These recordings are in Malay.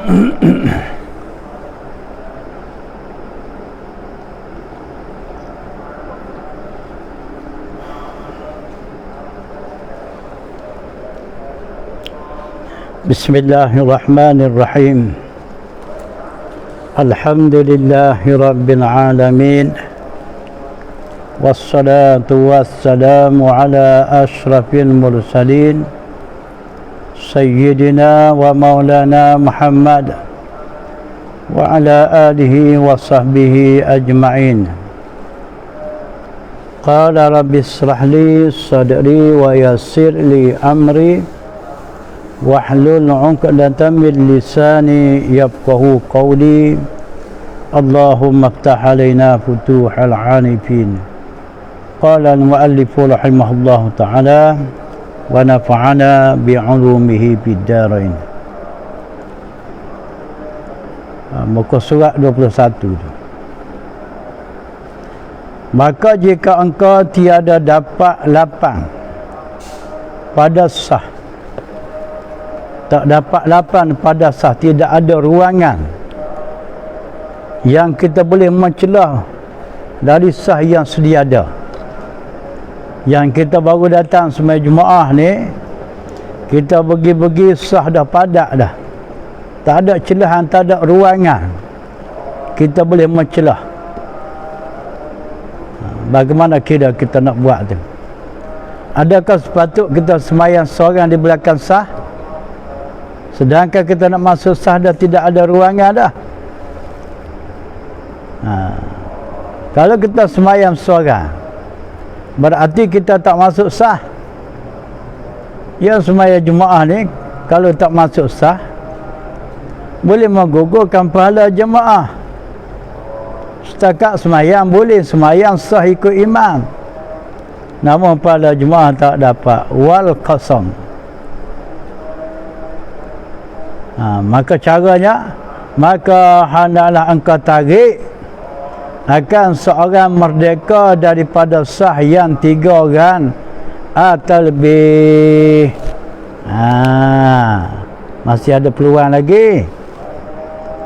Bismillahirrahmanirrahim. Alhamdulillahi rabbil alamin. Wassalatu wassalamu ala ashrafil mursalin Sayyidina wa maulana Muhammad wa ala alihi wa sahbihi ajma'in. Qala rabbi israh li sadri wa yassir li amri wahlul 'uqdatam min lisani yafqahu qawli. Allahumma iftah 'alaina futuhal 'arifin. Qala al-mu'allif rahimahullahu ta'ala wa nafa'ana bi'ulumihi fid dharain. Muka surat 21 tu. Maka jika engkau tiada dapat lapang pada sah, tak dapat lapang pada sah, tidak ada ruangan yang kita boleh mencelah dari sah yang sedia ada. Yang kita baru datang semai Jumaah ni, kita pergi-pergi sah dah padat dah, tak ada celahan, tak ada ruangan kita boleh mencelah. Bagaimana kira kita nak buat tu? Adakah sepatut kita semayang seorang di belakang sah, sedangkan kita nak masuk sah dah tidak ada ruangan dah? Kalau kita semayang seorang, berarti kita tak masuk sah. Yang semayang Jumaah ni, kalau tak masuk sah, boleh menggugurkan pahala jemaah. Setakat semayang boleh semayang sah ikut imam, namun pahala jemaah tak dapat. Wal qasam. Maka caranya, maka hendaklah engkau tarik akan seorang merdeka daripada sah yang 3 orang atau lebih. Masih ada peluang lagi.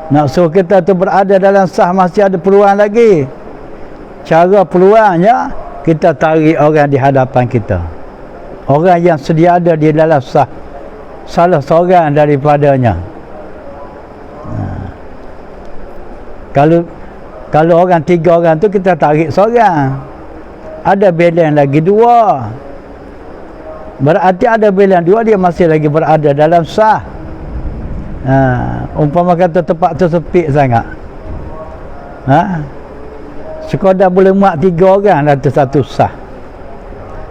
Nak suruh kita tu berada dalam sah, masih ada peluang lagi. Cara peluangnya, kita tarik orang di hadapan kita, orang yang sedia ada di dalam sah, salah seorang daripadanya. Kalau orang 3 orang tu, kita tarik seorang, ada balance lagi 2, berarti ada balance 2, dia masih lagi berada dalam sah. Umpama kata tempat tu sepi sangat, sekadar boleh muat 3 orang dalam satu sah.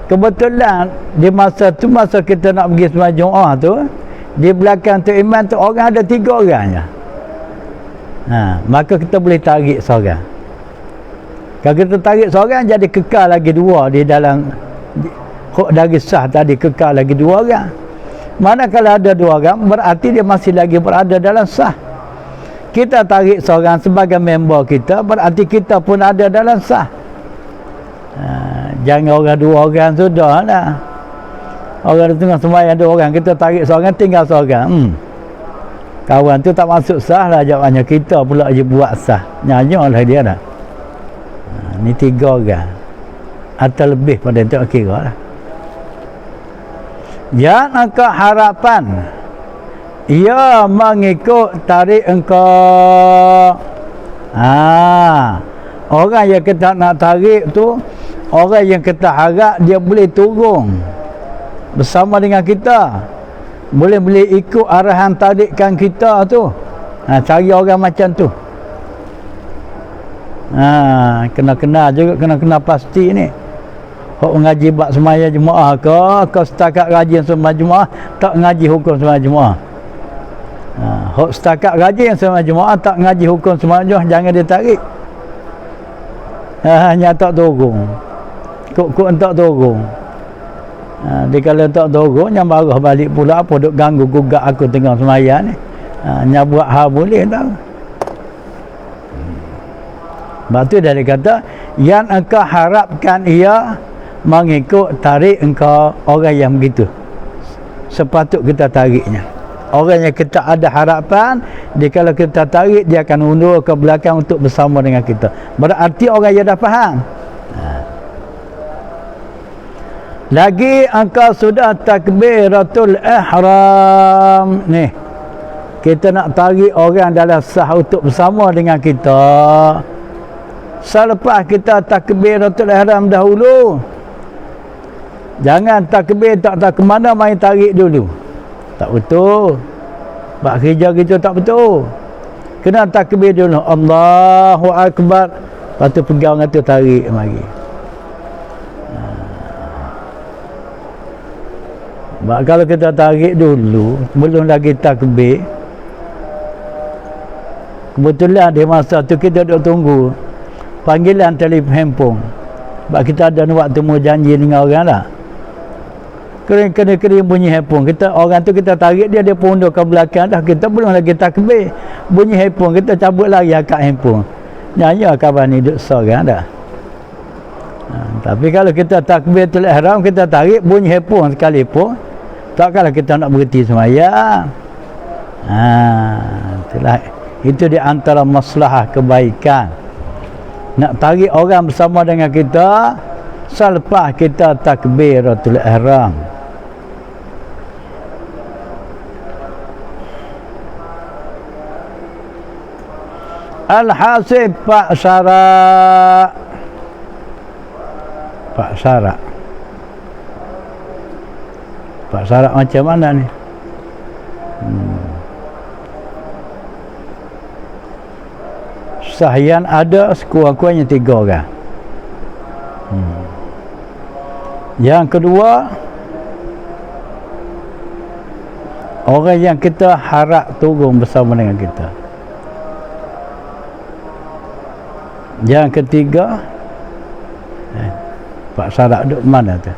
Kebetulan di masa tu, masa kita nak pergi sembahyang Jumaah tu, di belakang tu imam tu orang ada 3 orangnya. Maka kita boleh tarik seorang. Kalau kita tarik seorang, jadi kekal lagi 2 di dalam dari sah tadi, kekal lagi 2 orang. Manakala ada 2 orang, berarti dia masih lagi berada dalam sah. Kita tarik seorang sebagai member kita, berarti kita pun ada dalam sah. Jangan orang 2 orang sudah lah. Orang di tengah sembahyang 2 orang, kita tarik seorang, tinggal seorang. Kawan tu tak masuk sah lah, jawabnya kita pula je buat sah. Nyanyalah dia dah. Ni 3 orang atau lebih pada tu kira lah. Jangan engkau harapan ia mengikut tarik engkau. Orang yang kita nak tarik tu, orang yang kita harap dia boleh turun bersama dengan kita, boleh ikut arahan tarikkan kita tu. Cari orang macam tu. Kena juga, kena pasti ni. Hok ngaji bab sembahyang Jumaah ke setakat rajin sembahyang Jumaah, tak ngaji hukum sembahyang Jumaah. Hok setakat rajin sembahyang Jumaah, tak ngaji hukum sembahyang Jumaah, jangan dia tarik. Hanya tak turun, kok tak turun. Dia kalau tak turun, yang marah balik pula, apa duk ganggu gugat aku tengah sembahyang ni. Yang buat hal boleh tak. Sebab tu dia kata, yang engkau harapkan ia mengikut tarik engkau orang yang begitu, sepatut kita tariknya. Orang yang kita ada harapan, dia kalau kita tarik, dia akan undur ke belakang untuk bersama dengan kita. Berarti orang yang dah faham. Lagi engkau sudah takbiratul ihram. Ni, kita nak tarik orang dalam sah untuk bersama dengan kita. Selepas kita takbiratul ihram dahulu. Jangan takbir tak tahu ke mana, main tarik dulu. Tak betul. Bak kerja kita tak betul. Kena takbir dulu. Allahu Akbar. Lepas tu pegang tu tarik mari. Bak kalau kita tarik dulu, belum lagi takbir. Kebetulan di masa tu kita duduk tunggu panggilan telefon handphone. Sebab kita ada nak temu janji dengan orang lah. Kering bunyi handphone. Kita orang tu kita tarik dia pun undur ke belakang dah. Kita belum lagi takbir. Bunyi handphone, kita cabut lagi akak handphone. Nyanyi kabar ni duduk seorang dah. Tapi kalau kita takbiratul ihram, kita tarik bunyi handphone sekalipun, takkanlah kita nak berhenti sembahyang. Itulah. Itu di antara maslahah kebaikan. Nak tarik orang bersama dengan kita selepas kita takbiratul ihram. Al-hasib Pak Syarak. Pak Syarak. Pak Syarak macam mana ni? Sahyan ada sekurang-kurangnya 3 orang. Yang kedua, orang yang kita harap turun bersama dengan kita. Yang ketiga, Pak Syarak duduk mana tu?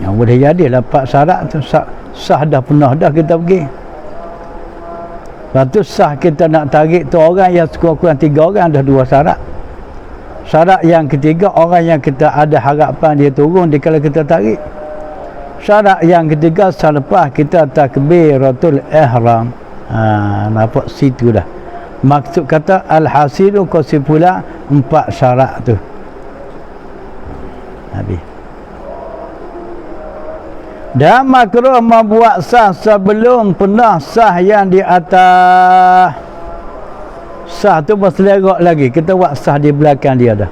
Yang boleh jadilah Pak Syarak tu sah dah pernah dah kita pergi. Lepas tu sah kita nak tarik tu orang yang sekurang-kurang 3 orang, dah 2 syarat. Syarat yang ketiga, orang yang kita ada harapan dia turun kalau kita tarik. Syarat yang ketiga, selepas kita takbiratul ihram. Nampak situ dah. Maksud kata al-hasilu kesimpulan 4 syarat tu. Habis. Dan makruh membuat sah sebelum pernah sah yang di atas. Sah tu berselerak lagi. Kita buat sah di belakang dia dah.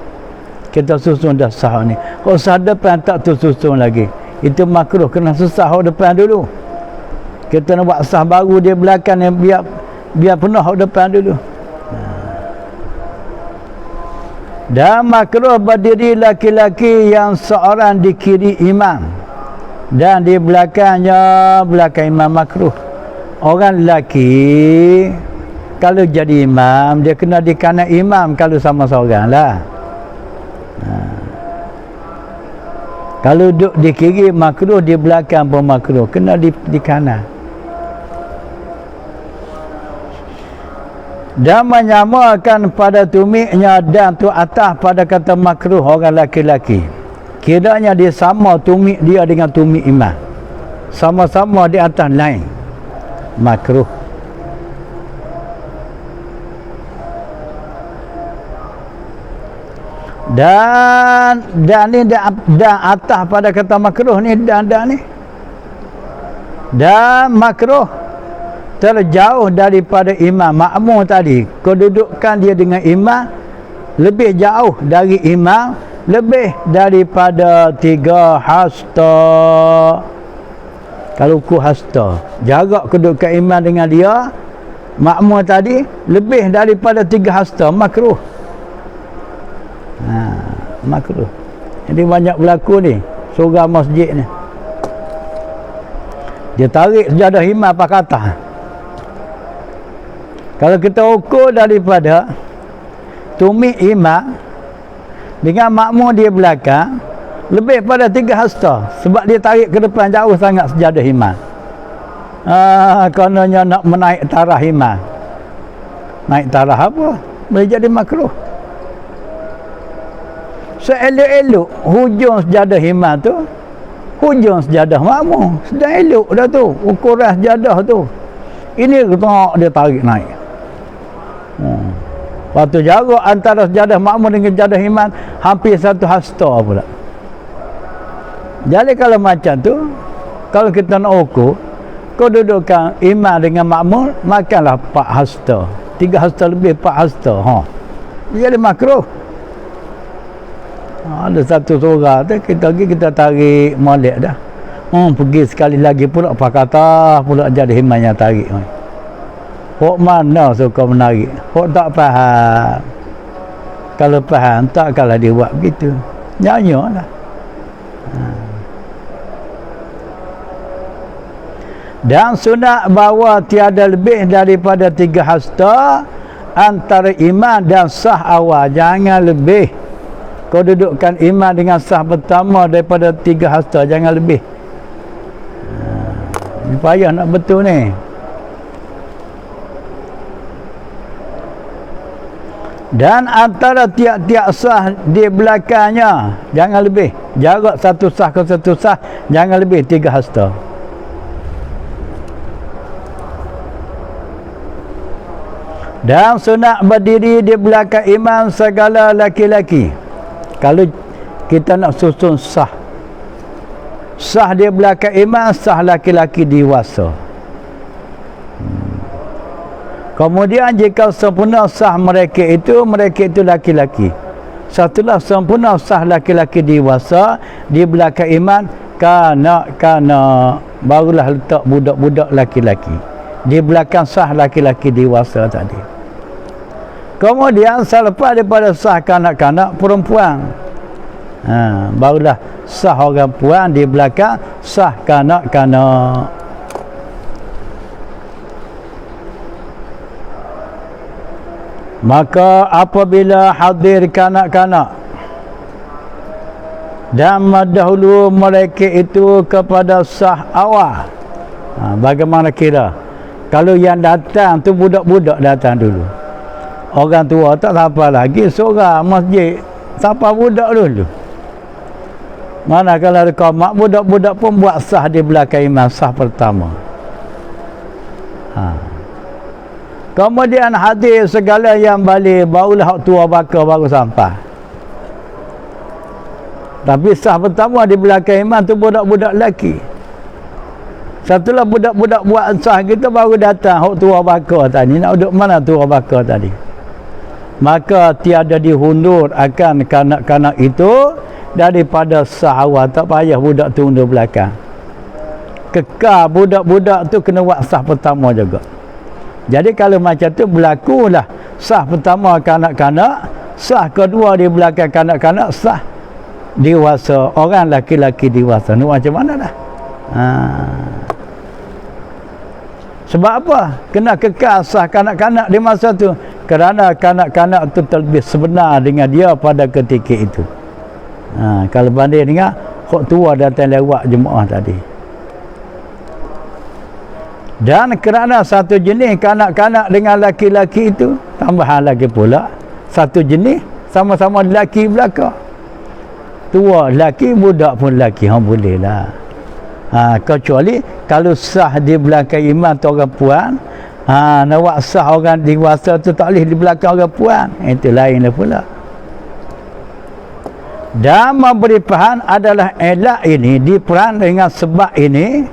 Kita susun dah sah ni. Kalau sah depan tak tu susun lagi. Itu makruh, kena sah depan dulu. Kita nak buat sah baru di belakang yang biar penuh depan dulu. Dan makruh berdiri laki-laki yang seorang di kiri imam dan di belakangnya belakang imam, makruh. Orang lelaki kalau jadi imam, dia kena di kanan imam kalau sama seorang lah. Kalau duduk di kiri makruh, di belakang pun makruh, kena di kanan. Dan menyamakan pada tumiknya dan tu atas pada kata makruh orang laki-laki. Kiranya dia sama tumik dia dengan tumik imam. Sama-sama di atas lain. Makruh. Dan ni dan atas pada kata makruh ni dan ni. Dan makruh terjauh daripada imam makmum tadi. Kedudukan dia dengan imam lebih jauh dari imam, lebih daripada 3 hasta. Kalau ukur hasta, jarak kedudukan imam dengan dia makmum tadi lebih daripada 3 hasta, makruh. Makruh. Jadi banyak berlaku ni surau masjid ni. Dia tarik sejadah imam pakai atas. Kalau kita ukur daripada tumik imam dengan makmum dia belakang, lebih pada 3 hasta, sebab dia tarik ke depan jauh sangat sejadah imam. Kononnya nak menaik tarah imam. Naik tarah apa? Boleh jadi makruh. Seelok-elok hujung sejadah iman tu, hujung sejadah makmum. Sedang elok dah tu, ukuran sejadah tu. Ini tengok dia tarik naik. Lepas tu jarak antara sejadah makmum dengan sejadah iman hampir 1 hasta pula. Jadi kalau macam tu, kalau kita nak ukur, kau dudukkan iman dengan makmum, makanlah 4 hasta. 3 hasta lebih 4 hasta. Jadi makruh. Ada satu surah tu kita tarik molek dah. Pergi sekali lagi pula pakata pula jadi iman yang tarik. Hok mana suka menarik? Hok tak faham. Kalau faham takkanlah dia buat begitu. Nyanyalah. Dan sunat bahawa tiada lebih daripada 3 hasta antara iman dan sah awal. Jangan lebih. Kau dudukkan iman dengan sah pertama daripada 3 hasta, jangan lebih. Ini payah nak betul ni. Dan antara tiap-tiap sah di belakangnya, jangan lebih. Jarak satu sah ke satu sah, jangan lebih 3 hasta. Dan sunat berdiri di belakang imam segala laki-laki. Kalau kita nak susun sah, sah di belakang imam, sah laki-laki dewasa. Kemudian jika sempurna sah mereka itu laki-laki. Setelah sempurna sah laki-laki dewasa di belakang imam, kanak-kanak barulah letak budak-budak laki-laki di belakang sah laki-laki dewasa tadi. Kemudian selepas daripada sah kanak-kanak perempuan, barulah sah orang puan di belakang sah kanak-kanak. Maka apabila hadir kanak-kanak dan mendahulu mereka itu kepada sah awal, bagaimana kira? Kalau yang datang tu budak-budak datang dulu, orang tua tak apa lagi, seorang masjid siapa budak dulu. Mana kalau ada qamat, budak-budak pun buat sah di belakang imam, sah pertama. Kemudian hadir segala yang balik, barulah hak tua baka baru sampai. Tapi sah pertama di belakang imam tu budak-budak lelaki. Setelah budak-budak buat sah kita, baru datang hak tua baka tadi. Nak duduk mana tua baka tadi? Maka tiada dihundur akan kanak-kanak itu daripada sah awal. Tak payah budak tu undur belakang. Kekal budak-budak tu kena buat sah pertama juga. Jadi kalau macam tu berlakulah sah pertama kanak-kanak, sah kedua di belakang kanak-kanak, sah dewasa, orang laki-laki dewasa. Ni macam mana dah? Sebab apa? Kena kekal sah kanak-kanak di masa tu. Kerana kanak-kanak tu terlebih sebenar dengan dia pada ketika itu. Kalau banding dengan hak tua datang lewat jemaah tadi. Dan kerana satu jenis kanak-kanak dengan laki-laki itu, tambahan lagi pula satu jenis sama-sama lelaki belakang. Tua lelaki, budak pun lelaki, boleh lah. Kecuali kalau sah di belakang imam tu orang puan, nak buat sah orang dewasa tu tak boleh di belakang orang puan, itu lain lah pula. Dan memberi pahan adalah elak ini diperan dengan sebab ini,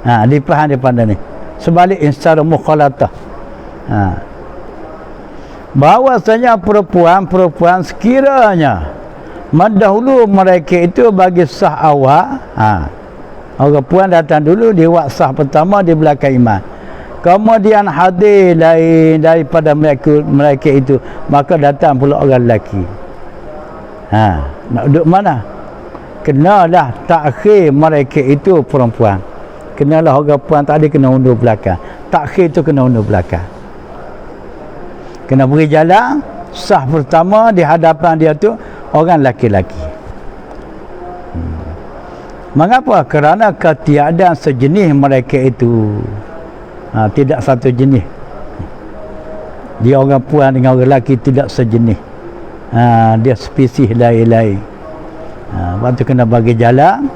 dipahan daripada ni sebalik secara mukhalatah. Bahawasanya perempuan sekiranya mendahulu mereka itu bagi sah awal, orang puan datang dulu dia buat sah pertama di belakang imam, kemudian hadir lain daripada mereka itu, maka datang pula orang lelaki. Nak duduk mana? Kenalah takhir mereka itu perempuan. Kenalah orang puan tadi kena undur belakang. Takhir tu kena undur belakang. Kena beri jalan sah pertama di hadapan dia tu orang laki-laki. Mengapa? Kerana ketiadaan sejenis mereka itu. Tidak satu jenis. Dia orang puan dengan orang lelaki tidak sejenis. Dia spesies lain-lain. Lepas tu kena bagi jalan.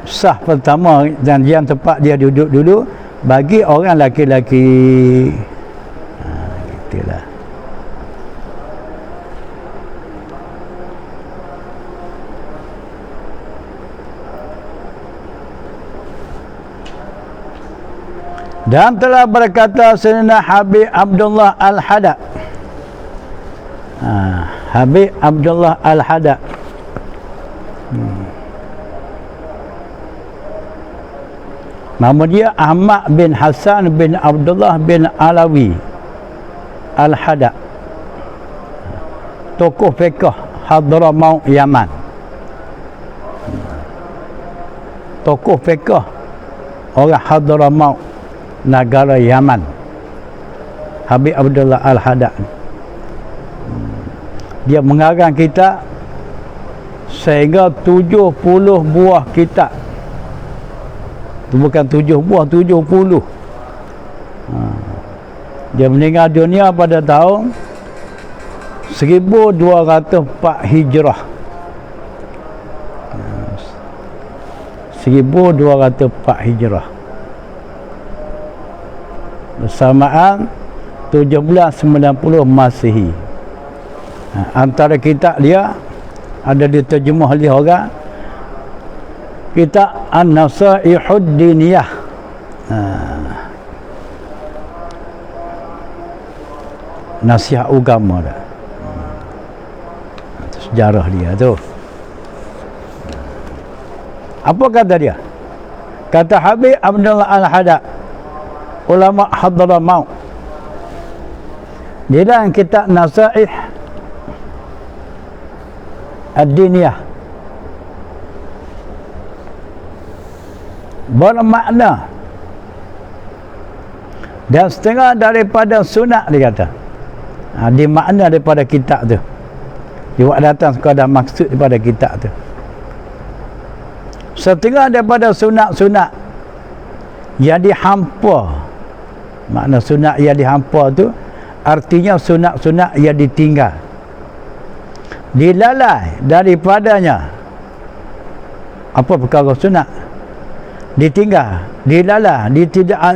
Sah pertama dan yang tempat dia duduk dulu bagi orang laki-laki. Gitulah. Dan telah berkata Sayyidina Habib Abdullah Al-Hada. Habib Abdullah Al-Hada. Nama dia Ahmad bin Hasan bin Abdullah bin Alawi Al-Hada. Tokoh fiqh Hadramaut Yaman. Tokoh fiqh orang Hadramaut negara Yaman. Habib Abdullah Al-Hada. Dia mengarang kitab sehingga 70 buah kitab. Itu bukan 7 buah, 70. Dia meninggal dunia pada tahun 1204 Hijrah. 1204 Hijrah. Bersamaan 1790 Masihi. Antara kitab dia ada diterjemah oleh orang, kitab An-Nasaihud Diniyah. Nasihat agama dah. Sejarah dia tu. Apa kata dia? Kata Habib Abdullah Al-Hada, ulama Hadramaut, di dalam kitab Nasaih Ad-Diniyah bermakna dan setengah daripada sunat, dia kata. Dia makna daripada kitab tu. Dia buat datang sekadar maksud daripada kitab tu. Setengah daripada sunat-sunat yang dihampa. Makna sunat yang dihampa tu artinya sunat-sunat yang ditinggal, dilalai daripadanya. Apa perkara sunat? Ditinggal, dilalai,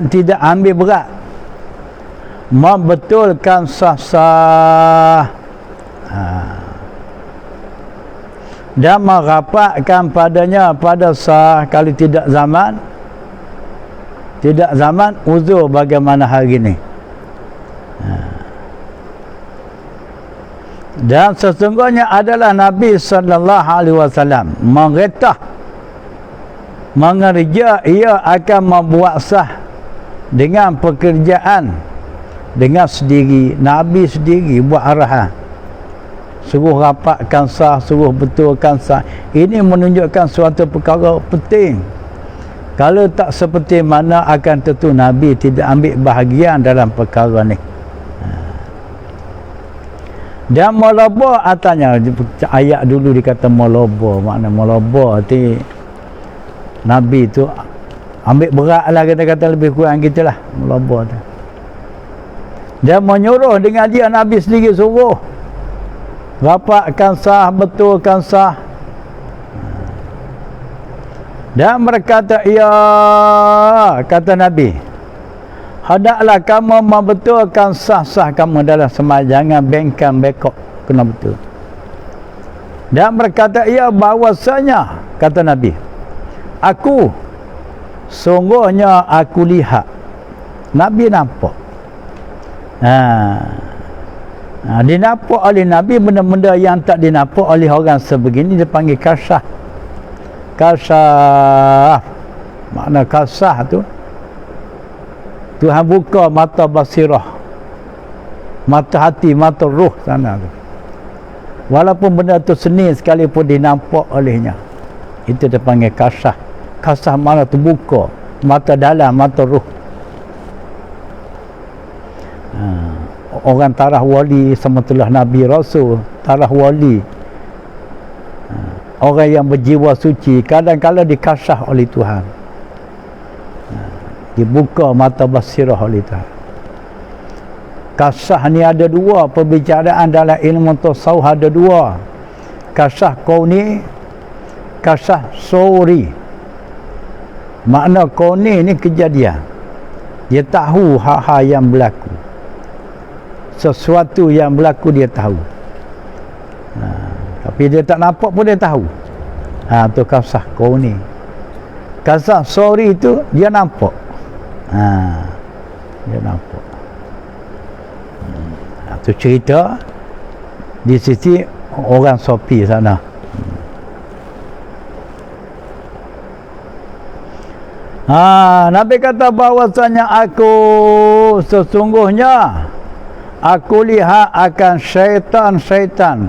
tidak ambil berat, membetulkan sah-sah, dan merapatkan padanya pada sah. Kalau tidak zaman uzur bagaimana hari ini. Dan sesungguhnya adalah Nabi sallallahu alaihi wasallam mengerja ia akan membuat sah dengan pekerjaan dengan sendiri. Nabi sendiri buat arahan, suruh rapatkan sah, suruh betulkan sah. Ini menunjukkan suatu perkara penting. Kalau tak seperti mana akan tentu Nabi tidak ambil bahagian dalam perkara ni. Dan molaba atanya ayat dulu dikata molaba. Makna molaba arti Nabi tu ambil berat lah, kata-kata lebih kurang gitulah molaba tu. Dia menyuruh dengan dia, Nabi sendiri suruh rapatkan sah, betulkan sah. Dan berkata, ya, kata Nabi, hendaklah kamu membetulkan sah-sah kamu dalam sembahyang, jangan bengkang bekok, kena betul. Dan berkata, ya, bahawasanya, kata Nabi, aku sungguhnya aku lihat. Nabi nampak. Dinampak oleh Nabi benda-benda yang tak dinampak oleh orang sebegini. Dia panggil kasyaf. Kasyaf, makna kasyaf tu Tuhan buka mata basirah, mata hati, mata ruh sana tu. Walaupun benda tu seni sekalipun dinampak olehnya, itu dia panggil kasyaf. Kasyaf mana tu buka mata dalam, mata ruh. Orang tarah wali sama telah Nabi Rasul, tarah wali, orang yang berjiwa suci kadang-kadang dikasyaf oleh Tuhan, dibuka mata basirah oleh Tuhan. Kasyaf ni ada dua perbicaraan dalam ilmu tasawuf, ada dua. Kasyaf kauni, kasah suri. Makna koni ni kejadian. Dia tahu hal-hal yang berlaku. Sesuatu yang berlaku dia tahu. Tapi dia tak nampak pun dia tahu. Tu kasah koni. Kasah suri itu dia nampak. Dia nampak. Tu cerita di sisi orang Sopi sana. Nabi kata bahawasanya sesungguhnya aku lihat akan syaitan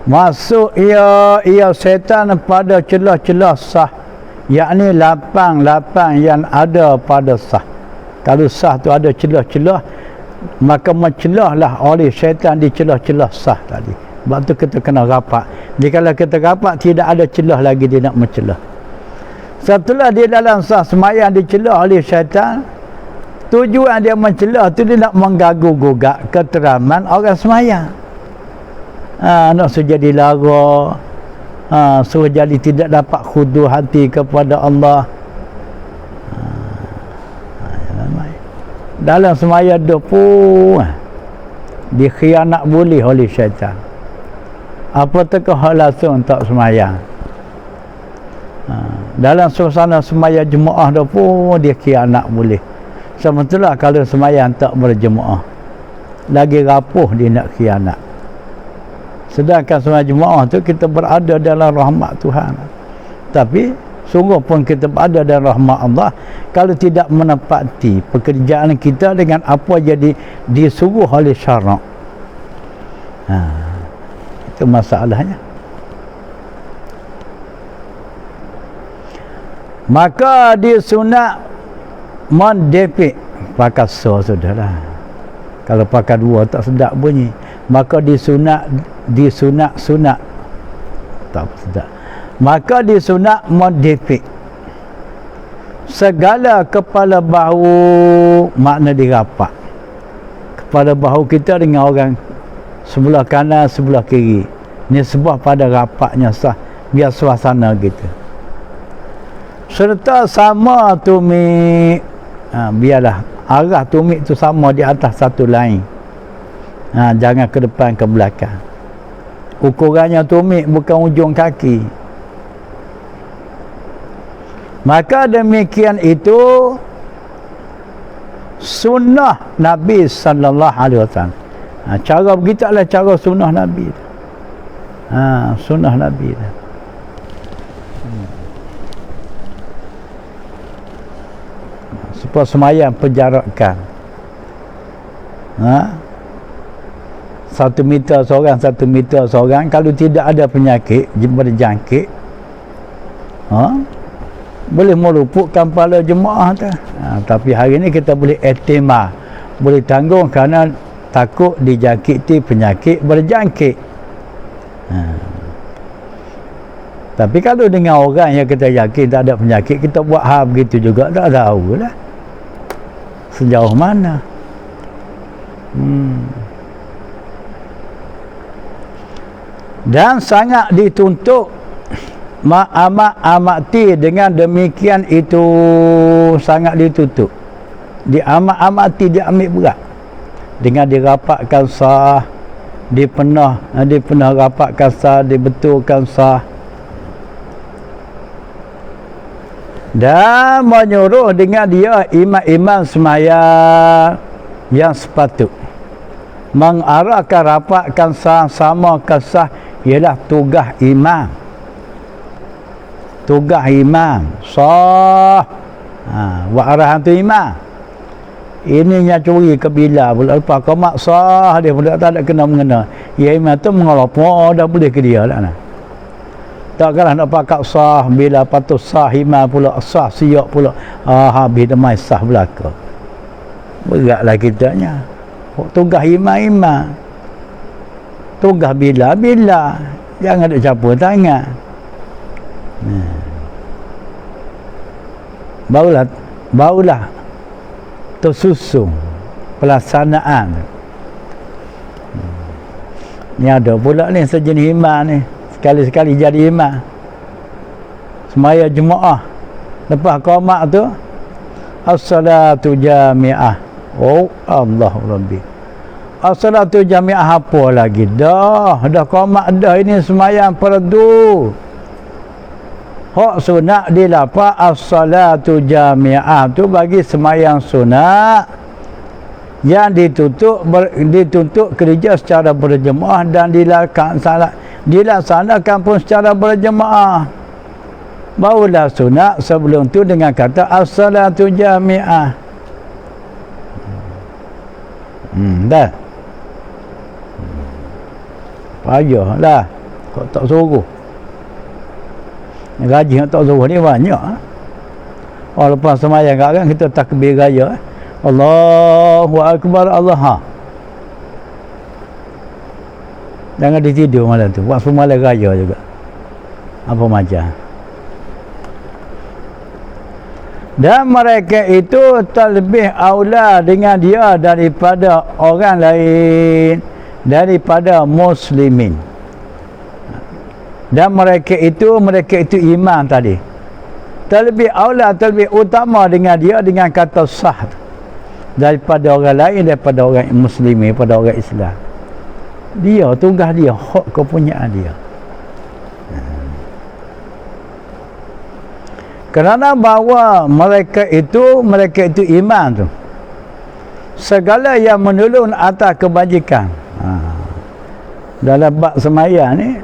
masuk ia syaitan pada celah-celah sah, yakni lapang-lapang yang ada pada sah. Kalau sah tu ada celah-celah, maka mencelahlah oleh syaitan di celah-celah sah tadi. Sebab tu kita kena rapat. Jika kita rapat, tidak ada celah lagi dia nak mencelah. Setelah dia dalam sah semayang dicelah oleh syaitan, tujuan dia mencelah tu dia nak mengganggu-gugat keteraman orang semayang. Nak suruh jadi lara, suruh jadi tidak dapat khudu hati kepada Allah. Dalam semayang dia pun dikhianat boleh oleh syaitan. Apatah hal langsung tak semayang. Dalam suasana semayang jemaah dah pun dia khianat boleh. Sementara kalau semayang tak berjemaah, lagi rapuh dia nak khianat. Sedangkan semayang jemaah tu kita berada dalam rahmat Tuhan. Tapi sungguh pun kita berada dalam rahmat Allah kalau tidak menepati pekerjaan kita dengan apa jadi disuruh oleh syarak. Itu masalahnya. Maka disunat mendepik pakai so sudahlah. Kalau pakai dua tak sedap bunyi. Maka disunat tak sedap. Maka disunat mendepik segala kepala bahu, makna dirapat kepala bahu kita dengan orang sebelah kanan sebelah kiri. Ni sebab pada rapatnya sah, biar suasana gitu. Serta sama tumit, biarlah arah tumit tu sama di atas satu lain. Jangan ke depan ke belakang. Ukurannya tumit bukan ujung kaki. Maka demikian itu sunnah Nabi sallallahu alaihi wasallam. Cara begitu adalah cara sunnah Nabi. Sunnah Nabi. Supaya semayang penjarakan. 1 meter seorang, 1 meter seorang. Kalau tidak ada penyakit berjangkit, boleh meluputkan kepala jemaah tu. Tapi hari ni kita boleh ihtimal, boleh tanggung kerana takut dijangkiti penyakit berjangkit. Tapi kalau dengan orang yang kita yakin tak ada penyakit, kita buat hal begitu juga, tak tahu lah sejauh mana. Dan sangat dituntut amat-amati dengan demikian itu, sangat ditutup, diamat-amati, diambil berat dengan dirapatkan sah, dipenah rapatkan sah, dibetulkan sah, dan menyuruh dengan dia imam-imam semayang yang sepatut mengarahkan rapatkan sah sama kesah ialah tugas imam. Tugas imam sah, buat arahan tu imam. Ininya curi ke bila pula lepas kau mak sah dia pula tak ada kena mengena. Ya imam tu mengelopok dah boleh ke dia lah. Takkanlah nak pakai sah bila patut sah imam pula sah siap pula. Habis demai sah belaka. Beratlah kitanya. Tugas imam. Tugas bila. Jangan ada campur tangan. Barulah tersusun pelaksanaan. Ni ada pula ni sejenis imam ni. Sekali-sekali jadi imam. semaya jemaah. Lepas qamat tu as-salatu jami'ah. Oh Allah Rabbi, as-salatu jami'ah apa lagi? Dah qamat dah, ini semayang fardu. Hak sunat dilapa as-salatu jami'ah tu bagi semayang sunat yang dituntut kerja secara berjemaah dan dilaksanakan pun secara berjemaah. Barulah sunat, sebelum tu dengan kata as-salatu jami'ah. Dah. Payahlah kau tak suruh. Gaji yang tak suruh ni banyak. Oh, lepas semayang kan kita takbir raya. Allahu Akbar, Allah. Jangan ditidur malam tu. Buat semalam raya juga. Apa macam. Dan mereka itu terlebih aula dengan dia daripada orang lain, daripada muslimin. Dan mereka itu iman tadi. Terlebih aula, terlebih utama dengan dia dengan kata sah daripada orang lain, daripada orang muslimin, daripada orang Islam. Dia tugas dia, hak kepunyaan dia. Kerana bahawa mereka itu iman tu. Segala yang menolong atas kebajikan. Dalam bab semaya ni,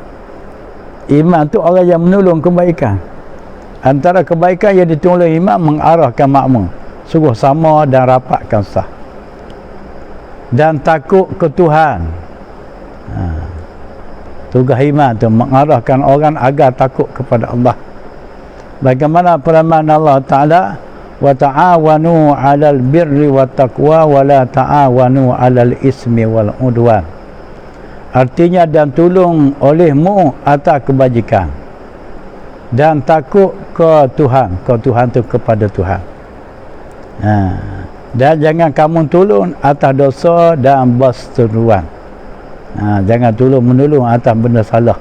iman tu orang yang menolong kebaikan. Antara kebaikan yang ditolong imam mengarahkan makmum sungguh sama dan rapatkan sah. Dan takut ke Tuhan. Tugas iman tu mengarahkan orang agar takut kepada Allah. Bagaimana firman Allah Ta'ala, wa ta'awanu 'alal birri wat taqwa wa la ta'awanu 'alal ismi wal udwan. Artinya, dan tolong olehmu atas kebajikan dan takut ke Tuhan tu kepada Tuhan. Dan jangan kamu tolong atas dosa dan berseteruan. Jangan tolong menolong atas benda salah.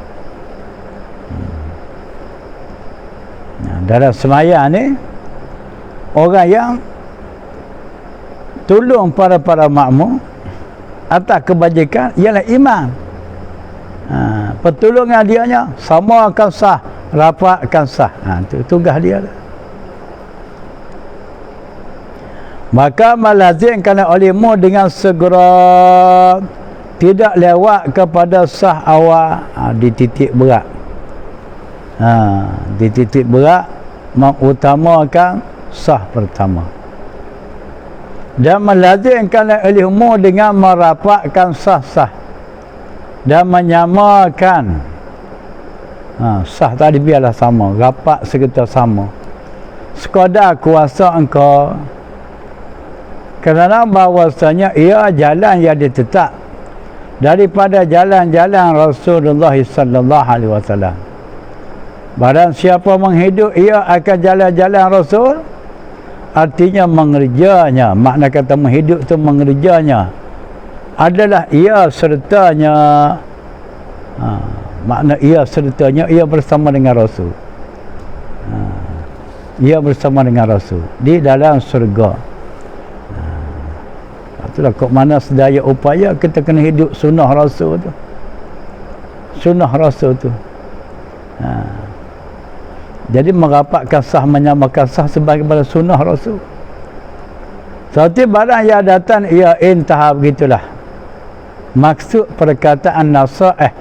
Dalam semaya ni, orang yang tolong para makmum atas kebajikan ialah iman. Pertolongan dianya sama akan sah, rapatkan sah. Itu tugas dia lah. Maka melazimkan olehmu dengan segera, tidak lewat kepada sah awal. Di titik berat. Di titik berat mengutamakan sah pertama. Dan melazimkan olehmu dengan merapatkan sah-sah dan menyamakan. Sah tadi biarlah sama, rapat serta sama, sekadar kuasa engkau. Kerana bahawasanya ia jalan yang ditetap daripada jalan-jalan Rasulullah sallallahu alaihi wasallam. Barang siapa menghidup ia akan jalan-jalan Rasul, artinya mengerjanya. Makna kata menghidup tu mengerjanya adalah ia sertanya. Makna ia sertanya, ia bersama dengan Rasul. Ia bersama dengan Rasul di dalam surga. Itulah kok mana sedaya upaya kita kena hidup sunnah Rasul tu. Sunnah Rasul tu. Jadi merapatkan sah, menyamakan sah sebagaimana sunnah Rasul. Seperti barang yang datang ia intah, begitulah maksud perkataan nasaih.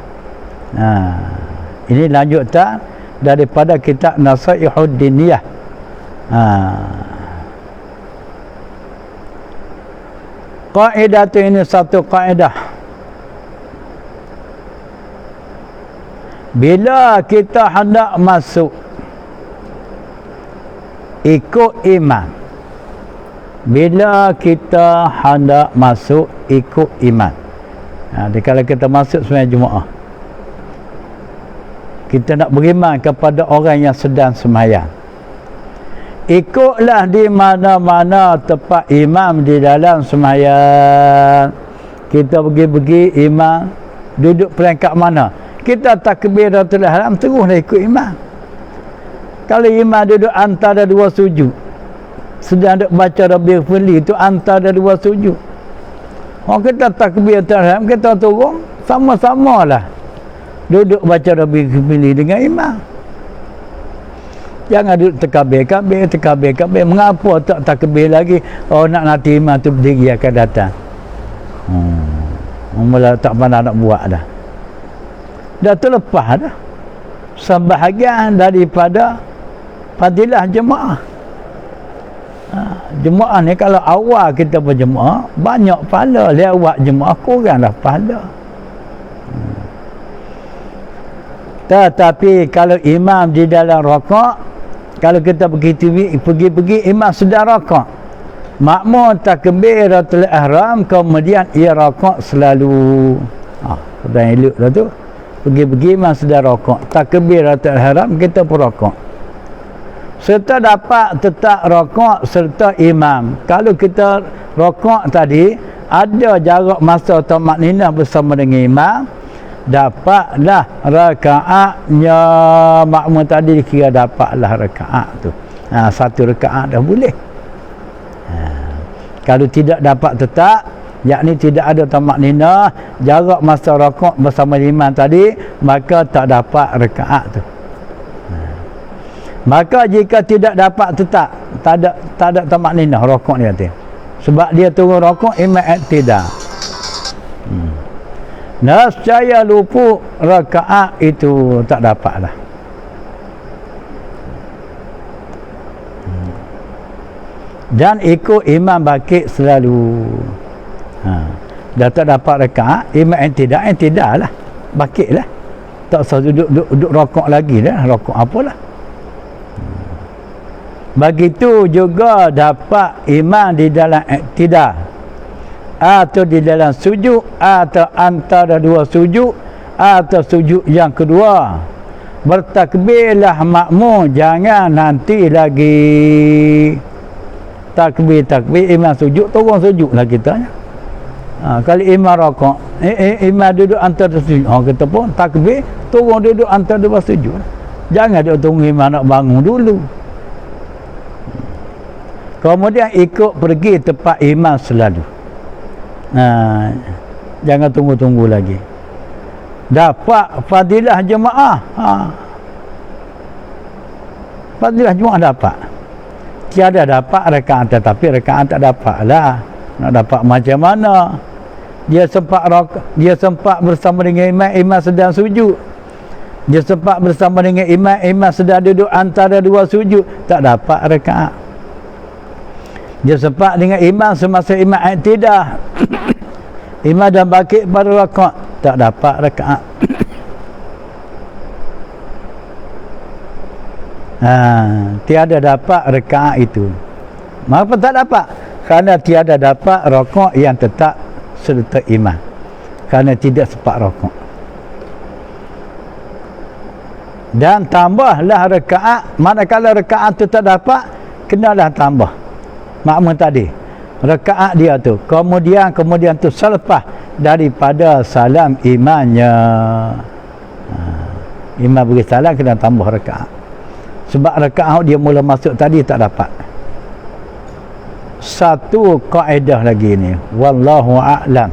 Ini lanjutan daripada kitab Nasaihud Diniyah. Kaedah tu, ini satu kaedah. Bila kita hendak masuk ikut iman, bila kita hendak masuk ikut iman, kalau kita masuk sembahyang Jumaat, kita nak beriman kepada orang yang sedang sembahyang, ikutlah di mana-mana tempat imam di dalam sembahyang. Kita pergi imam duduk peringkat mana, kita takbiratul ihram teruslah ikut imam. Kalau imam duduk antara dua sujud, sedang duk baca Rabbil Firli, itu antara dua sujud. Orang kita takbir tahrim, kita turun, sama-sama lah duduk baca Rabbil Firli dengan imam. Jangan duduk terkabir. Mengapa tak takbir lagi? Oh, nak nanti imam tu berdiri akan datang. Mula tak pandai nak buat dah. Dah terlepas dah sebahagian daripada fadilah jemaah. Jemaah ni kalau awal kita berjemaah, banyak pahala. Lewat jemaah kuranglah pahala. Tetapi kalau imam di dalam rakaat, kalau kita pergi imam sedang rakaat, makmum takbiratul ihram, kemudian ia rakaat selalu. Sudah elok dah tu. Pergi imam sedang rakaat, takbiratul ihram, kita pun rakaat. Serta dapat tetap rakaat serta imam. Kalau kita rakaat tadi ada jarak masa tamakninah bersama dengan imam, dapatlah rakaatnya. Makmum tadi kira dapatlah rakaat tu. Satu rakaat dah boleh. Kalau tidak dapat tetap, yakni tidak ada tamakninah, jarak masa rakaat bersama imam tadi, maka tak dapat rakaat tu. Maka jika tidak dapat tetap, tak ada tamakninah rakaat dia tu. Sebab dia turun rakaat imam iktidal. Nescaya luput rakaat itu tak dapatlah. Dan ikut imam bakit selalu. Dah tak dapat rakaat, imam iktidal lah. Bakit lah. Tak usah duduk rakaat lagi dah. Rakaat apalah. Begitu juga dapat imam di dalam iktidal, atau di dalam sujud, atau antara dua sujud, atau sujud yang kedua. Bertakbirlah makmum, jangan nanti lagi takbir imam sujud, turun sujud lah kita. Kalau imam rakaat, imam duduk antara sujud, kita pun takbir, turun duduk antara dua sujud. Jangan duduk tunggu imam nak bangun dulu. Kemudian ikut pergi tempat imam selalu. Jangan tunggu-tunggu lagi. Dapat fadilah jemaah. Fadilah jemaah dapat. Tiada dapat rakaat, tetapi rakaat tak dapat lah. Nak dapat macam mana? Dia sempat bersama dengan imam sedang sujud. Dia sempat bersama dengan imam sedang duduk antara dua sujud, tak dapat rakaat. Dia sempat dengan imam semasa imam iktidal. Imam dan bakit pada rakaat, tak dapat rakaat. Tiada dapat rakaat itu. Mengapa tak dapat? Kerana tiada dapat rakaat yang tetap serta imam. Kerana tidak sempat rakaat. Dan tambahlah rakaat, manakala rakaat itu tak dapat, kenalah tambah. Makmum tadi rakaat dia tu, kemudian tu selepas daripada salam imamnya. Imam beri salam, kena tambah rakaat. Sebab rakaat dia mula masuk tadi tak dapat. Satu kaedah lagi ni, wallahu a'lam.